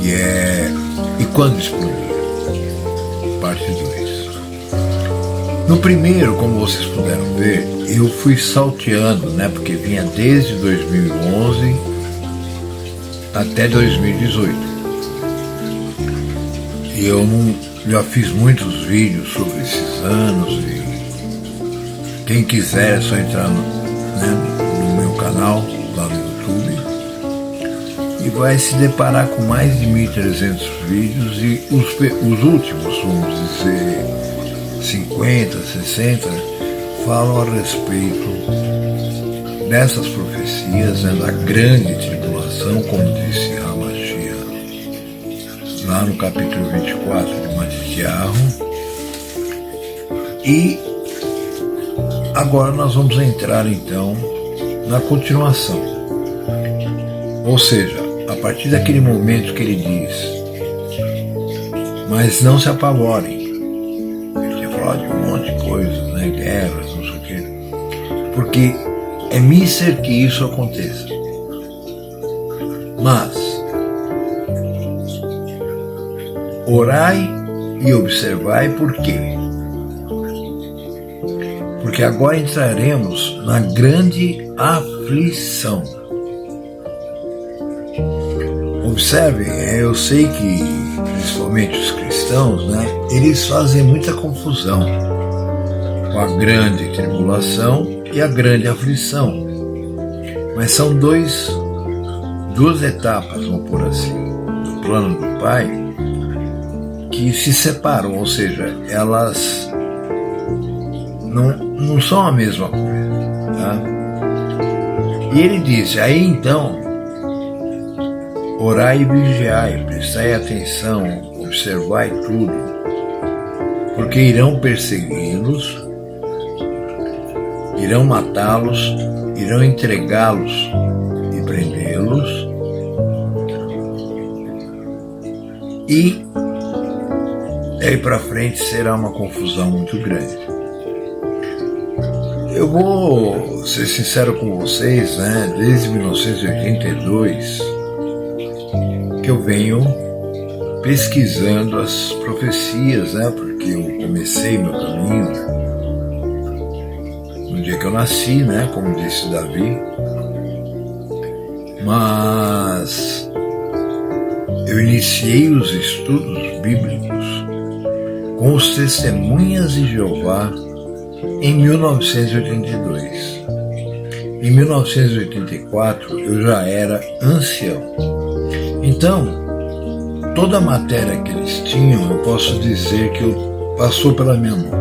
Que é E Quando Explodir, parte 2. No primeiro, como vocês puderam ver, eu fui salteando, né, porque vinha desde 2011 até 2018. E eu já fiz muitos vídeos sobre esses anos, e quem quiser é só entrar no meu canal, lá no YouTube, e vai se deparar com mais de 1.300 vídeos, e os últimos, vamos dizer, 50, 60, falam a respeito dessas profecias, né, da grande tribulação, como disse Hamashia, lá no capítulo 24 de Matitiahu. E agora nós vamos entrar então na continuação. Ou seja, a partir daquele momento que ele diz: mas não se apavorem. Ele tinha falado de um monte de coisas, né? Guerras, não sei o quê. Porque é mister que isso aconteça. Mas orai e observai por quê? Porque agora entraremos na grande aflição. Observem, eu sei que, principalmente os cristãos, né, eles fazem muita confusão com a grande tribulação e a grande aflição. Mas são duas etapas, vamos por assim, do plano do Pai, que se separam, ou seja, elas não são a mesma coisa, tá? E ele disse: aí então, orai e vigiai, prestai atenção, observai tudo, porque irão persegui-los, irão matá-los, irão entregá-los e prendê-los, e daí para frente será uma confusão muito grande. Eu vou ser sincero com vocês, né? Desde 1982 que eu venho pesquisando as profecias, né? Porque eu comecei meu caminho no dia que eu nasci, né? Como disse Davi. Mas eu iniciei os estudos bíblicos com os Testemunhas de Jeová em 1982. Em 1984 eu já era ancião. Então, toda a matéria que eles tinham, eu posso dizer que passou pela minha mão.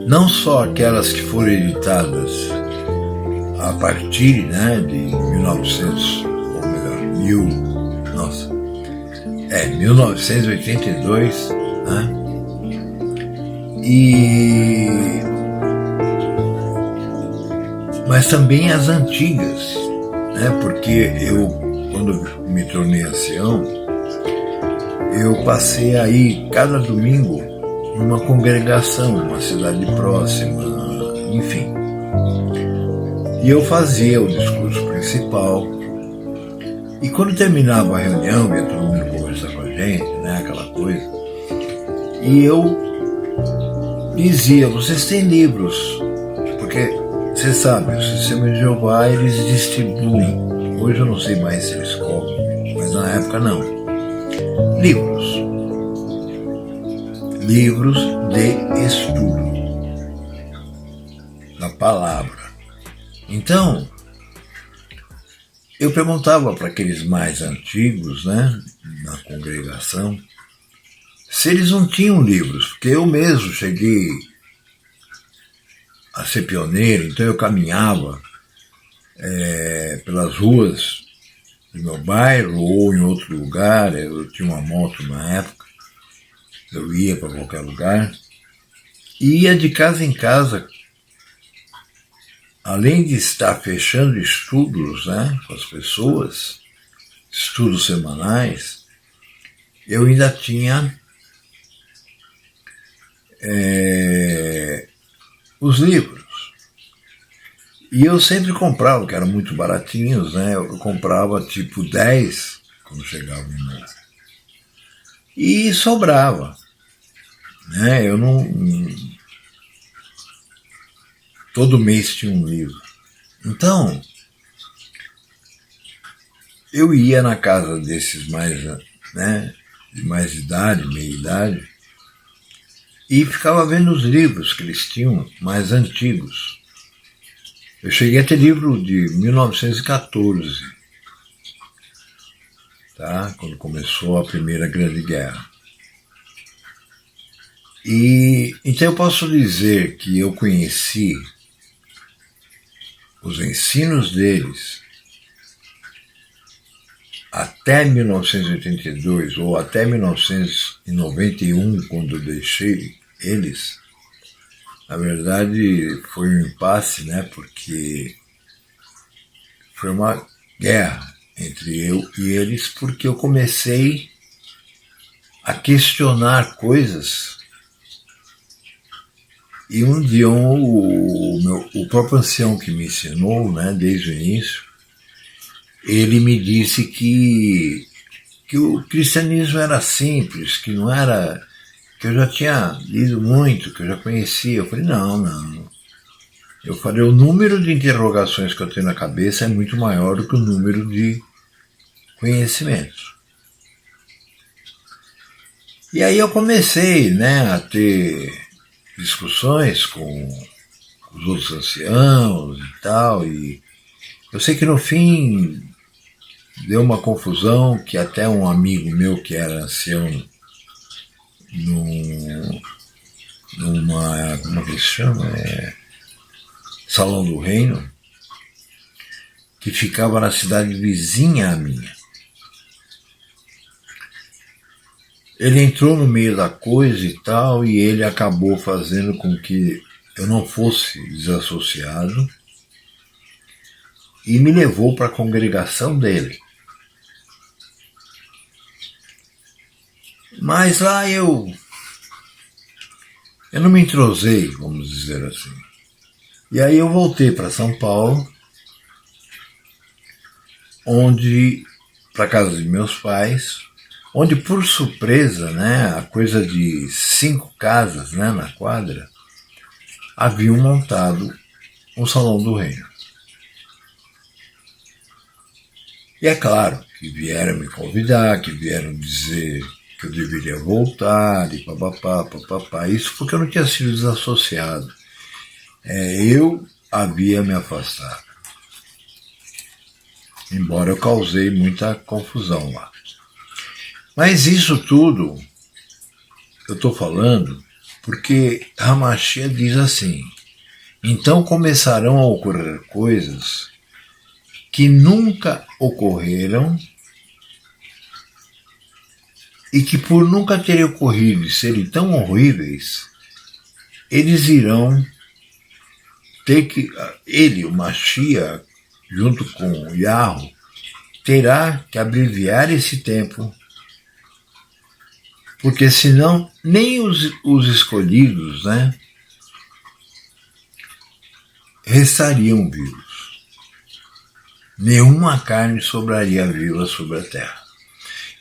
Não só aquelas que foram editadas a partir, né, de 1982, né? Mas também as antigas, né? Porque eu quando eu me tornei ancião, eu passei a ir cada domingo numa congregação, numa cidade próxima, enfim. E eu fazia o discurso principal. E quando terminava a reunião, ia todo mundo conversar com a gente, né, aquela coisa. E eu dizia, vocês têm livros? Porque, você sabe, o Sistema de Jeová, eles distribuem. Hoje eu não sei mais se eles cobram, mas na época não. Livros. Livros de estudo da palavra. Então, eu perguntava para aqueles mais antigos, né, na congregação, se eles não tinham livros, porque eu mesmo cheguei a ser pioneiro, então eu caminhava pelas ruas do meu bairro ou em outro lugar, eu tinha uma moto na época, eu ia para qualquer lugar, e ia de casa em casa, além de estar fechando estudos, né, com as pessoas, estudos semanais, eu ainda tinha os livros. E eu sempre comprava, que eram muito baratinhos, né? Eu comprava tipo 10 quando chegava em novo. E sobrava. Né? Eu não. Todo mês tinha um livro. Então, eu ia na casa desses mais, né, de mais idade, meia idade, e ficava vendo os livros que eles tinham, mais antigos. Eu cheguei a ter livro de 1914, tá? Quando começou a Primeira Grande Guerra. E então eu posso dizer que eu conheci os ensinos deles até 1982 ou até 1991, quando eu deixei eles. Na verdade, foi um impasse, né? Porque foi uma guerra entre eu e eles, porque eu comecei a questionar coisas. E um dia o próprio ancião que me ensinou, né, desde o início, ele me disse que o cristianismo era simples, que não era, que eu já tinha lido muito, que eu já conhecia. Eu falei, não. Eu falei, o número de interrogações que eu tenho na cabeça é muito maior do que o número de conhecimentos. E aí eu comecei, né, a ter discussões com os outros anciãos e tal, e eu sei que no fim deu uma confusão, que até um amigo meu que era ancião numa, como que se chama? Salão do Reino, que ficava na cidade vizinha à minha. Ele entrou no meio da coisa e tal, e ele acabou fazendo com que eu não fosse desassociado e me levou para a congregação dele. Mas lá eu não me entrosei, vamos dizer assim. E aí eu voltei para São Paulo, para casa de meus pais, onde por surpresa, né, a coisa de 5 casas, né, na quadra, haviam montado um Salão do Reino. E é claro que vieram me convidar, que vieram dizer que eu deveria voltar, e papapá. Isso porque eu não tinha sido desassociado. Eu havia me afastado. Embora eu causei muita confusão lá. Mas isso tudo eu estou falando porque Hamashia diz assim: então começarão a ocorrer coisas que nunca ocorreram e que por nunca terem ocorrido e serem tão horríveis, eles irão ter que, ele, o Mashiach, junto com o Yahweh, terá que abreviar esse tempo, porque senão nem os escolhidos, né, restariam vivos. Nenhuma carne sobraria viva sobre a terra.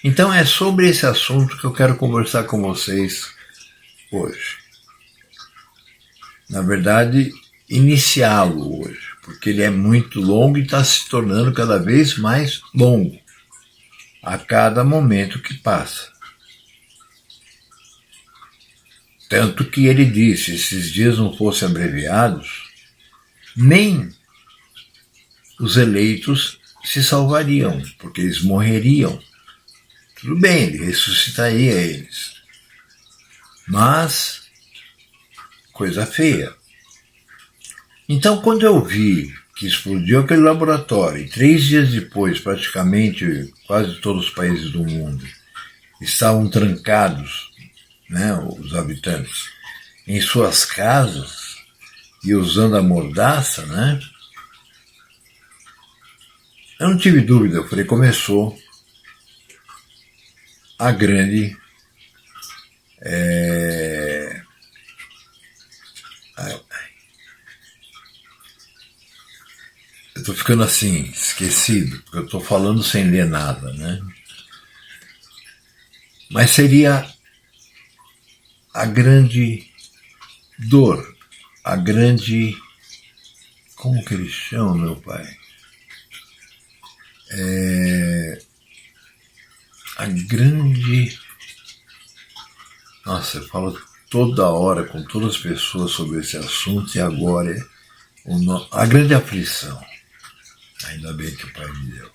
Então é sobre esse assunto que eu quero conversar com vocês hoje. Na verdade, iniciá-lo hoje, porque ele é muito longo e está se tornando cada vez mais longo a cada momento que passa. Tanto que ele disse, se esses dias não fossem abreviados, nem os eleitos se salvariam, porque eles morreriam. Tudo bem, ele ressuscitaria eles. Mas, coisa feia. Então, quando eu vi que explodiu aquele laboratório, e 3 dias depois, praticamente, quase todos os países do mundo estavam trancados, né, os habitantes, em suas casas e usando a mordaça, né? Eu não tive dúvida, eu falei, começou a grande eu tô ficando assim, esquecido, porque eu tô falando sem ler nada, né? Mas seria a grande dor, a grande... Como que eles chamam, meu pai? A grande... Nossa, eu falo toda hora com todas as pessoas sobre esse assunto e agora é a grande aflição. Ainda bem que o pai me deu.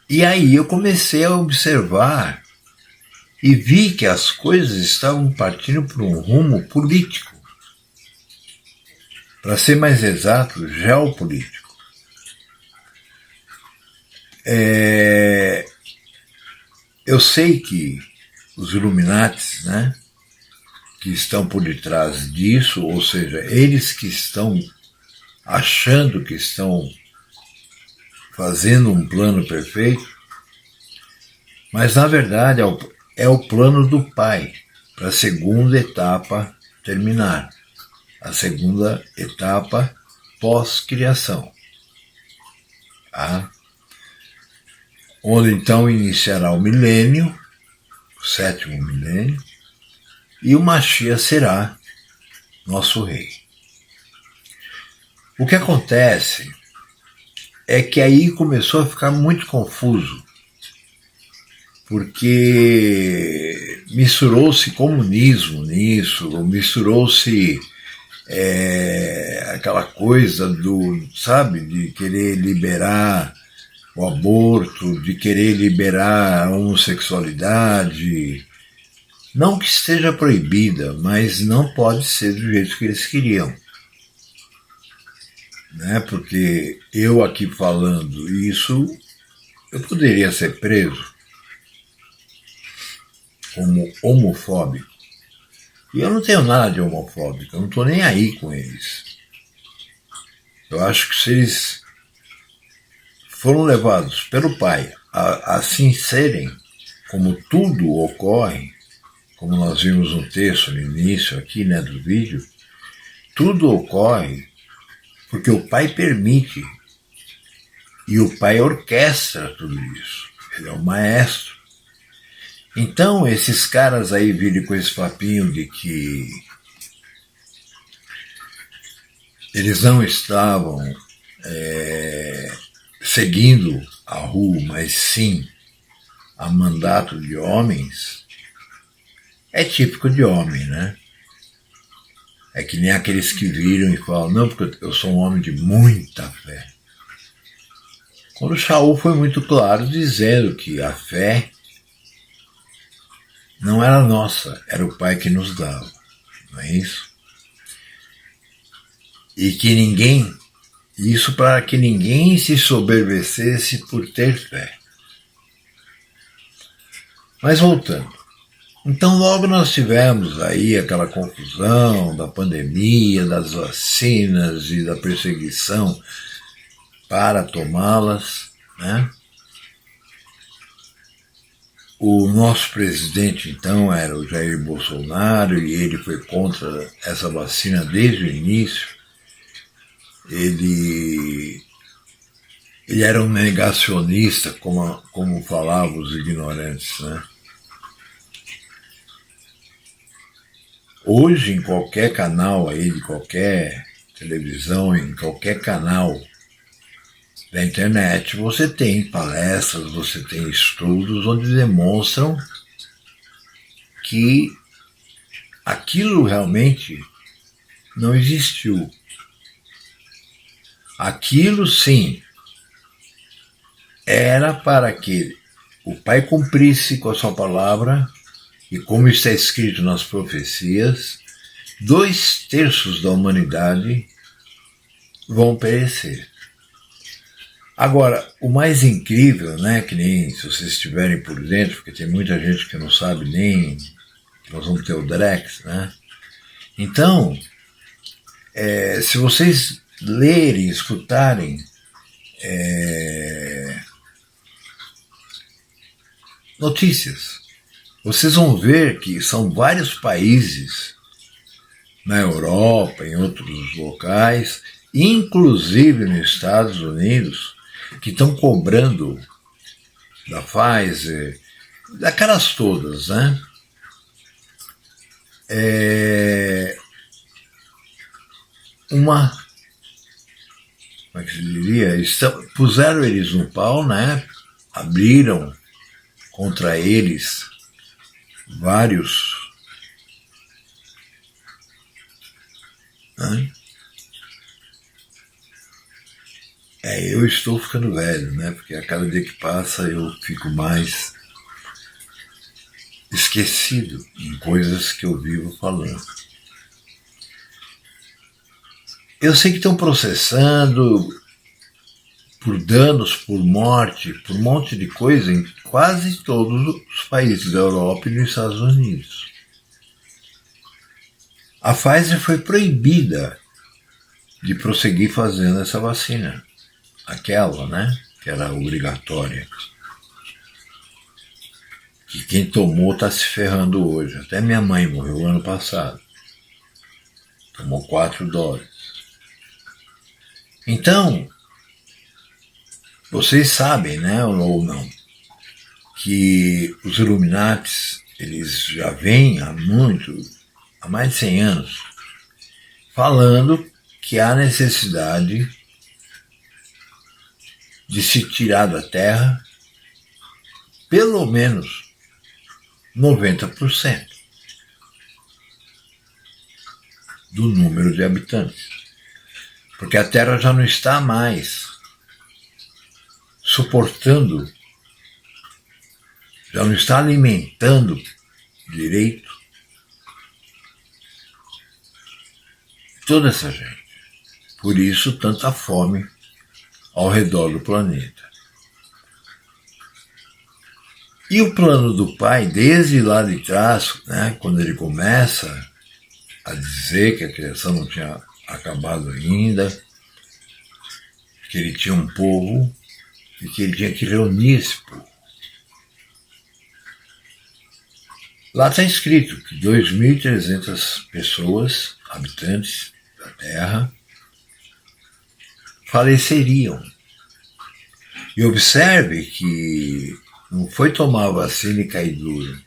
E aí eu comecei a observar e vi que as coisas estavam partindo para um rumo político. Para ser mais exato, geopolítico. Eu sei que os Illuminatis, né, que estão por detrás disso, ou seja, eles que estão achando que estão fazendo um plano perfeito, mas na verdade é o plano do Pai para a segunda etapa terminar, a segunda etapa pós-criação, tá? Onde então iniciará o milênio, o 7º milênio, e o Mashiach será nosso rei. O que acontece é que aí começou a ficar muito confuso, porque misturou-se comunismo nisso, misturou-se aquela coisa do, sabe, de querer liberar o aborto, de querer liberar a homossexualidade. Não que esteja proibida, mas não pode ser do jeito que eles queriam. Né? Porque eu aqui falando isso, eu poderia ser preso como homofóbico. E eu não tenho nada de homofóbico, eu não estou nem aí com eles. Eu acho que se eles foram levados pelo Pai a assim serem, como tudo ocorre, como nós vimos no texto no início aqui, né, do vídeo, tudo ocorre porque o Pai permite e o Pai orquestra tudo isso. Ele é o maestro. Então, esses caras aí virem com esse papinho de que eles não estavam seguindo a rua, mas sim a mandato de homens, é típico de homem, né? É que nem aqueles que viram e falam, não, porque eu sou um homem de muita fé. Quando Shaul foi muito claro dizendo que a fé não era nossa, era o Pai que nos dava, não é isso? E que isso para que ninguém se soberbecesse por ter fé. Mas voltando. Então logo nós tivemos aí aquela confusão da pandemia, das vacinas e da perseguição para tomá-las, né? O nosso presidente, então, era o Jair Bolsonaro, e ele foi contra essa vacina desde o início. Ele era um negacionista, como falavam os ignorantes, né? Hoje, em qualquer canal aí, de qualquer televisão, em qualquer canal da internet, você tem palestras, você tem estudos onde demonstram que aquilo realmente não existiu. Aquilo, sim, era para que o Pai cumprisse com a sua palavra, e como está escrito nas profecias, 2/3 da humanidade vão perecer. Agora, o mais incrível, né, que nem se vocês estiverem por dentro, porque tem muita gente que não sabe nem que nós vamos ter o Drex, né? Então, se vocês lerem, escutarem notícias, vocês vão ver que são vários países na Europa, em outros locais, inclusive nos Estados Unidos, que estão cobrando da Pfizer, daquelas todas, né? Como é que se diria? Puseram eles no pau, né? Abriram contra eles vários, né? Eu estou ficando velho, né? Porque a cada dia que passa eu fico mais esquecido em coisas que eu vivo falando. Eu sei que estão processando por danos, por morte, por um monte de coisa em quase todos os países da Europa e nos Estados Unidos. A Pfizer foi proibida de prosseguir fazendo essa vacina. Aquela, né, que era obrigatória. Que quem tomou está se ferrando hoje. Até minha mãe morreu ano passado. Tomou 4 doses. Então, vocês sabem, né, ou não, que os Illuminatis, eles já vêm há mais de 100 anos, falando que há necessidade de se tirar da Terra pelo menos 90% do número de habitantes. Porque a Terra já não está mais suportando, já não está alimentando direito toda essa gente. Por isso, tanta fome ao redor do planeta. E o plano do pai, desde lá de trás, né, quando ele começa a dizer que a criação não tinha acabado ainda, que ele tinha um povo e que ele tinha que reunir esse povo. Lá está escrito que 2.300 pessoas, habitantes da Terra, faleceriam. E observe que não foi tomar a vacina e cair duro.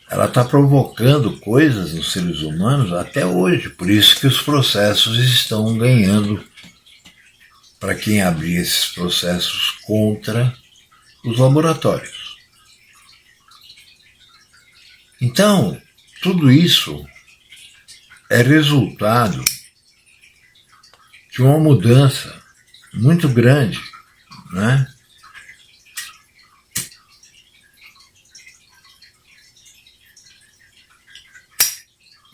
Ela está provocando coisas nos seres humanos até hoje. Por isso que os processos estão ganhando para quem abrir esses processos contra os laboratórios. Então, tudo isso é resultado de uma mudança muito grande, né?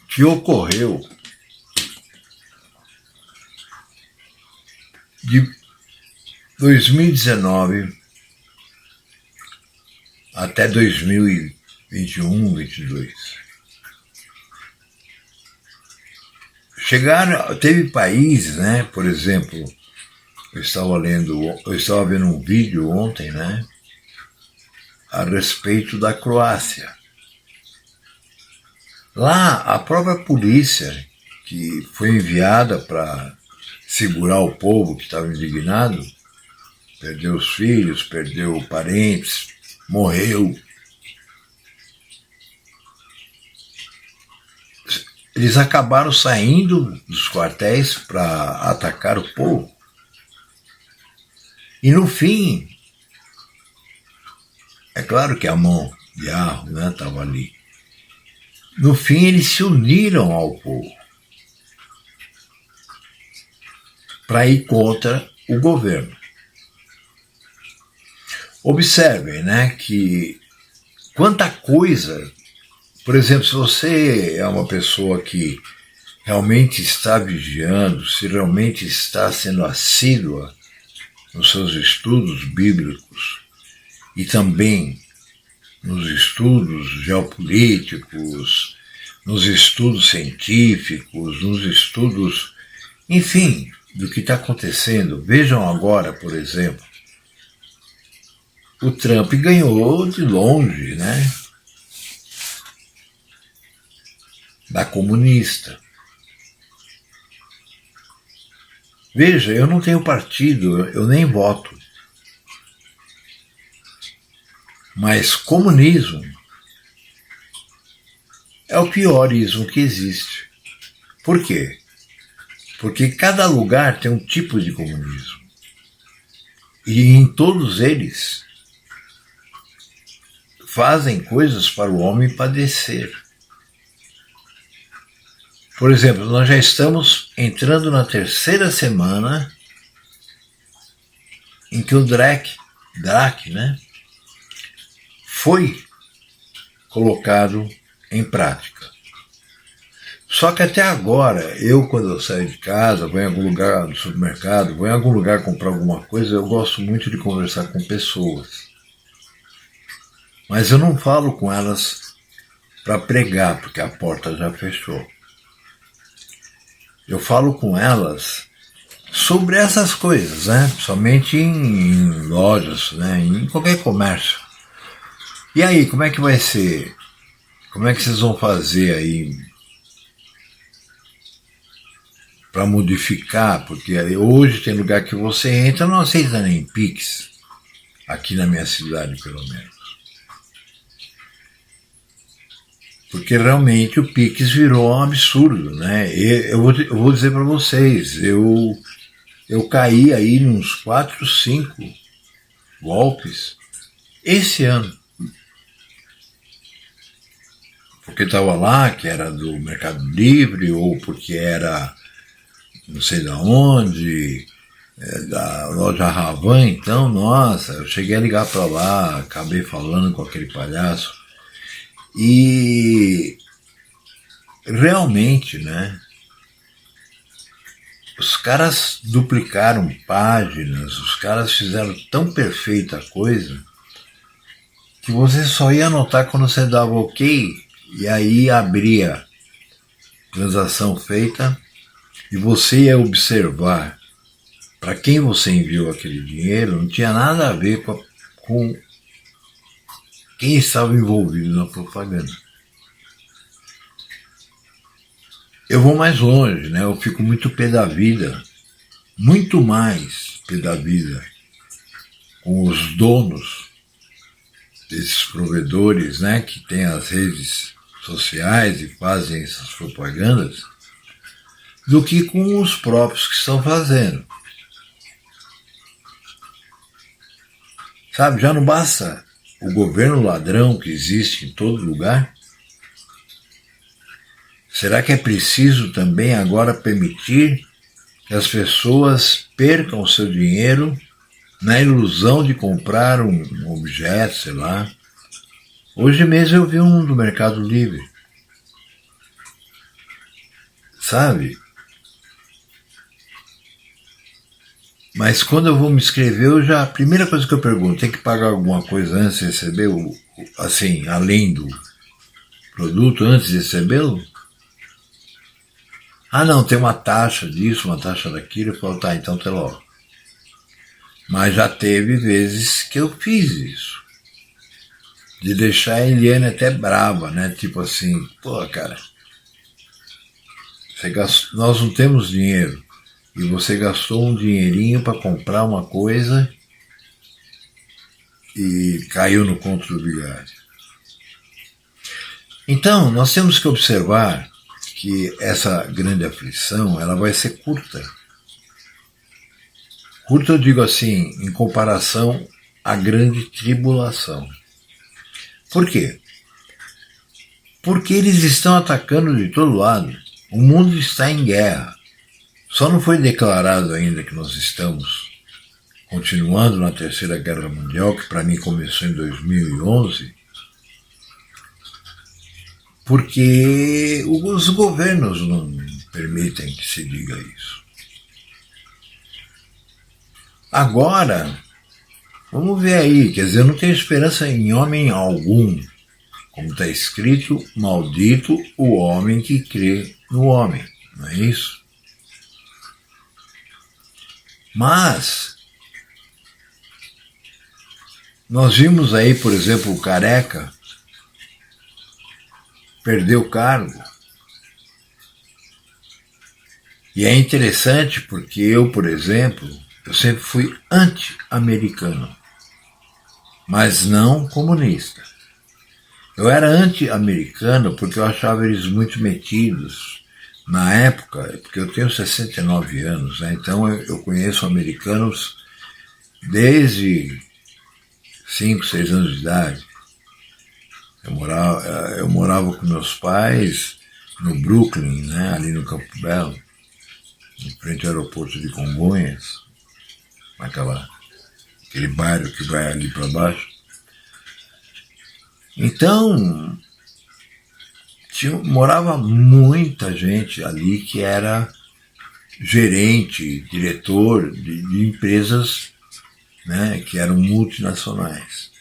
Que ocorreu de 2019 até 2021, 22. Teve países, né, por exemplo, eu estava vendo um vídeo ontem, né, a respeito da Croácia. Lá, a própria polícia, que foi enviada para segurar o povo que estava indignado, perdeu os filhos, perdeu parentes, morreu. Eles acabaram saindo dos quartéis para atacar o povo. E no fim, é claro que a mão de Arro, né, estava ali. No fim, eles se uniram ao povo para ir contra o governo. Observem, né, que quanta coisa. Por exemplo, se você é uma pessoa que realmente está vigiando, se realmente está sendo assídua nos seus estudos bíblicos e também nos estudos geopolíticos, nos estudos científicos, nos estudos, enfim, do que está acontecendo. Vejam agora, por exemplo, o Trump ganhou de longe, né? Da comunista. Veja, eu não tenho partido, eu nem voto. Mas comunismo é o pior ismo que existe. Por quê? Porque cada lugar tem um tipo de comunismo. E em todos eles fazem coisas para o homem padecer. Por exemplo, nós já estamos entrando na terceira semana em que o DREC, né, foi colocado em prática. Só que até agora, quando eu saio de casa, vou em algum lugar no supermercado, vou em algum lugar comprar alguma coisa, eu gosto muito de conversar com pessoas. Mas eu não falo com elas para pregar, porque a porta já fechou. Eu falo com elas sobre essas coisas, né? Somente em lojas, né? Em qualquer comércio. E aí, como é que vai ser? Como é que vocês vão fazer aí para modificar? Porque hoje tem lugar que você entra, não aceita nem Pix, aqui na minha cidade pelo menos. Porque realmente o Pix virou um absurdo, né? Eu vou dizer para vocês, eu caí aí nos 4, 5 golpes esse ano. Porque estava lá, que era do Mercado Livre, ou porque era não sei de onde, da loja Ravan. Então, nossa, eu cheguei a ligar para lá, acabei falando com aquele palhaço. E realmente, né, os caras duplicaram páginas, os caras fizeram tão perfeita a coisa que você só ia notar quando você dava OK e aí abria transação feita e você ia observar para quem você enviou aquele dinheiro, não tinha nada a ver com quem estava envolvido na propaganda. Eu vou mais longe, né? Eu fico muito pé da vida, muito mais pé da vida com os donos desses provedores, né? Que têm as redes sociais e fazem essas propagandas, do que com os próprios que estão fazendo. Sabe, já não basta o governo ladrão que existe em todo lugar? Será que é preciso também agora permitir que as pessoas percam o seu dinheiro na ilusão de comprar um objeto, sei lá? Hoje mesmo eu vi um do Mercado Livre. Sabe? Mas quando eu vou me inscrever, a primeira coisa que eu pergunto, tem que pagar alguma coisa antes de receber, assim, além do produto, antes de recebê-lo? Ah, não, tem uma taxa disso, uma taxa daquilo. Eu falo, tá, então até logo. Mas já teve vezes que eu fiz isso. De deixar a Eliane até brava, né? Tipo assim, pô, cara, nós não temos dinheiro e você gastou um dinheirinho para comprar uma coisa e caiu no conto do vigário. Então, nós temos que observar que essa grande aflição, ela vai ser curta. Curta eu digo assim, em comparação à grande tribulação. Por quê? Porque eles estão atacando de todo lado. O mundo está em guerra. Só não foi declarado ainda que nós estamos continuando na Terceira Guerra Mundial, que para mim começou em 2011, porque os governos não permitem que se diga isso. Agora, vamos ver aí, quer dizer, eu não tenho esperança em homem algum. Como está escrito, maldito o homem que crê no homem, não é isso? Mas, nós vimos aí, por exemplo, o Careca perder o cargo. E é interessante porque eu, por exemplo, eu sempre fui anti-americano, mas não comunista. Eu era anti-americano porque eu achava eles muito metidos. Na época, porque eu tenho 69 anos, né? Então eu conheço americanos desde 5, 6 anos de idade. Eu morava com meus pais no Brooklyn, né? Ali no Campo Belo, em frente ao aeroporto de Congonhas, aquele bairro que vai ali para baixo. Então, morava muita gente ali que era gerente, diretor de empresas, né, que eram multinacionais.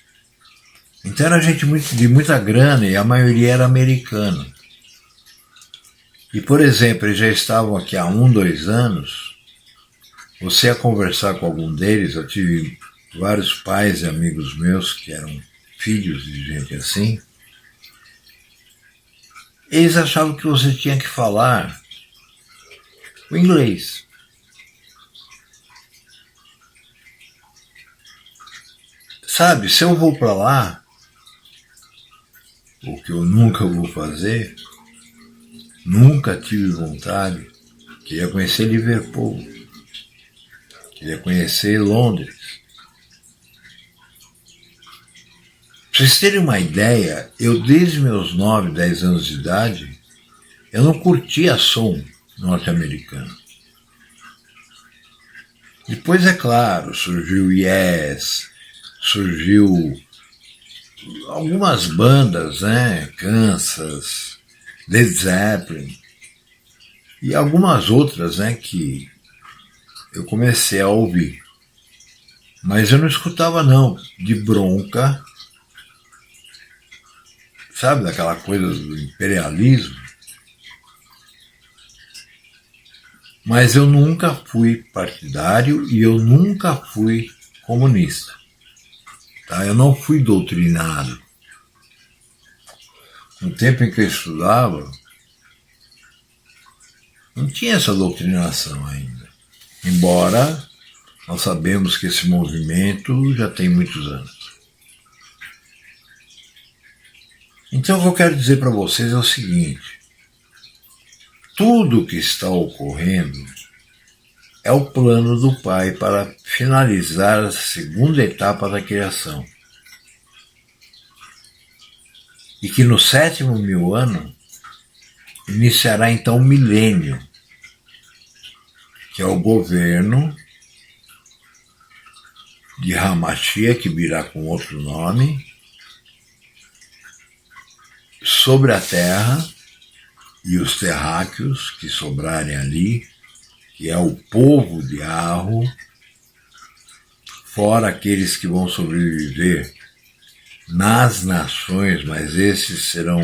Então era gente de muita grana e a maioria era americana. E, por exemplo, eles já estavam aqui há 1, 2 anos. Você ia conversar com algum deles, eu tive vários pais e amigos meus que eram filhos de gente assim. Eles achavam que você tinha que falar o inglês. Sabe, se eu vou para lá, o que eu nunca vou fazer, nunca tive vontade, queria conhecer Liverpool, queria conhecer Londres. Para vocês terem uma ideia, eu desde meus 9, 10 anos de idade, eu não curtia som norte-americano. Depois, é claro, surgiu Yes, surgiu algumas bandas, né? Kansas, Led Zeppelin e algumas outras, né? Que eu comecei a ouvir. Mas eu não escutava não, de bronca, sabe, daquela coisa do imperialismo. Mas eu nunca fui partidário e eu nunca fui comunista. Tá? Eu não fui doutrinado. No tempo em que eu estudava, não tinha essa doutrinação ainda. Embora nós sabemos que esse movimento já tem muitos anos. Então o que eu quero dizer para vocês é o seguinte: tudo o que está ocorrendo é o plano do Pai para finalizar a segunda etapa da criação. E que no 7º ano iniciará então o milênio, que é o governo de Hamashia, que virá com outro nome, sobre a terra, e os terráqueos que sobrarem ali, que é o povo de Arro, fora aqueles que vão sobreviver nas nações, mas esses serão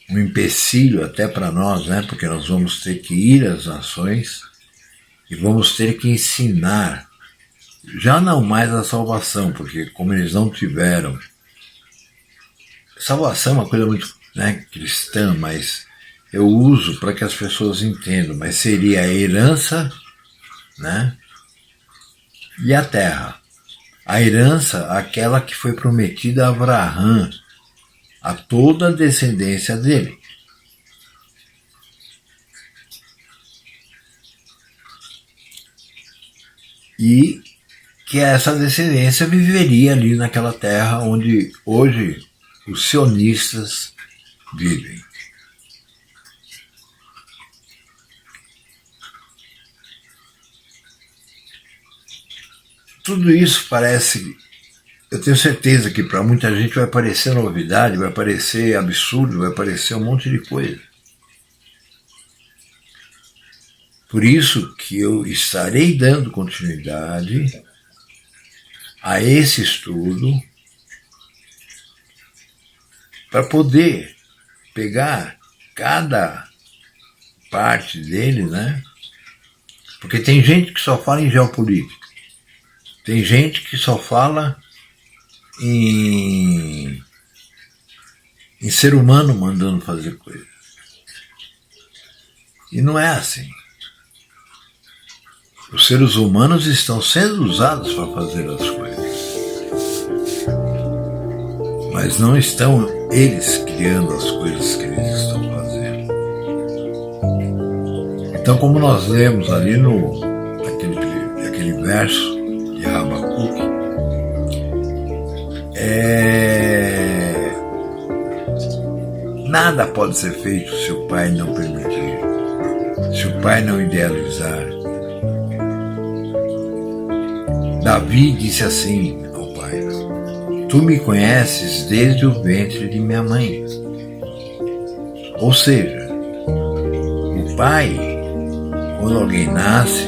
um empecilho até para nós, né? Porque nós vamos ter que ir às nações e vamos ter que ensinar Já não mais a salvação, porque como eles não tiveram. Salvação é uma coisa muito, né, cristã, mas eu uso para que as pessoas entendam, mas seria a herança, né, e a terra. A herança, aquela que foi prometida a Abraão, a toda a descendência dele. E que essa descendência viveria ali naquela terra onde hoje os sionistas vivem. Tudo isso parece, eu tenho certeza que para muita gente vai parecer novidade, vai parecer absurdo, vai parecer um monte de coisa. Por isso que eu estarei dando continuidade a esse estudo para poder pegar cada parte dele, né? Porque tem gente que só fala em geopolítica, tem gente que só fala em ser humano mandando fazer coisas. E não é assim. Os seres humanos estão sendo usados para fazer as coisas, mas não estão eles criando as coisas que eles estão fazendo. Então, como nós lemos ali naquele verso de Habacuque, nada pode ser feito se o Pai não permitir, se o Pai não idealizar. Davi disse assim ao Pai: Tu me conheces desde o ventre de minha mãe. Ou seja, o Pai, quando alguém nasce,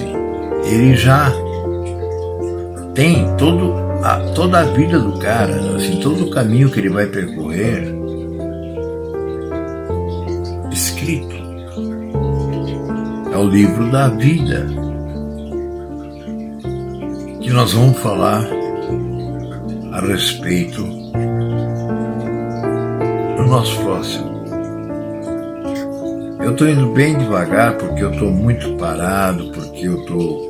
ele já tem toda a vida do cara, assim, todo o caminho que ele vai percorrer escrito. É o livro da vida, que nós vamos falar a respeito no nosso próximo. Eu estou indo bem devagar porque eu estou muito parado, porque eu estou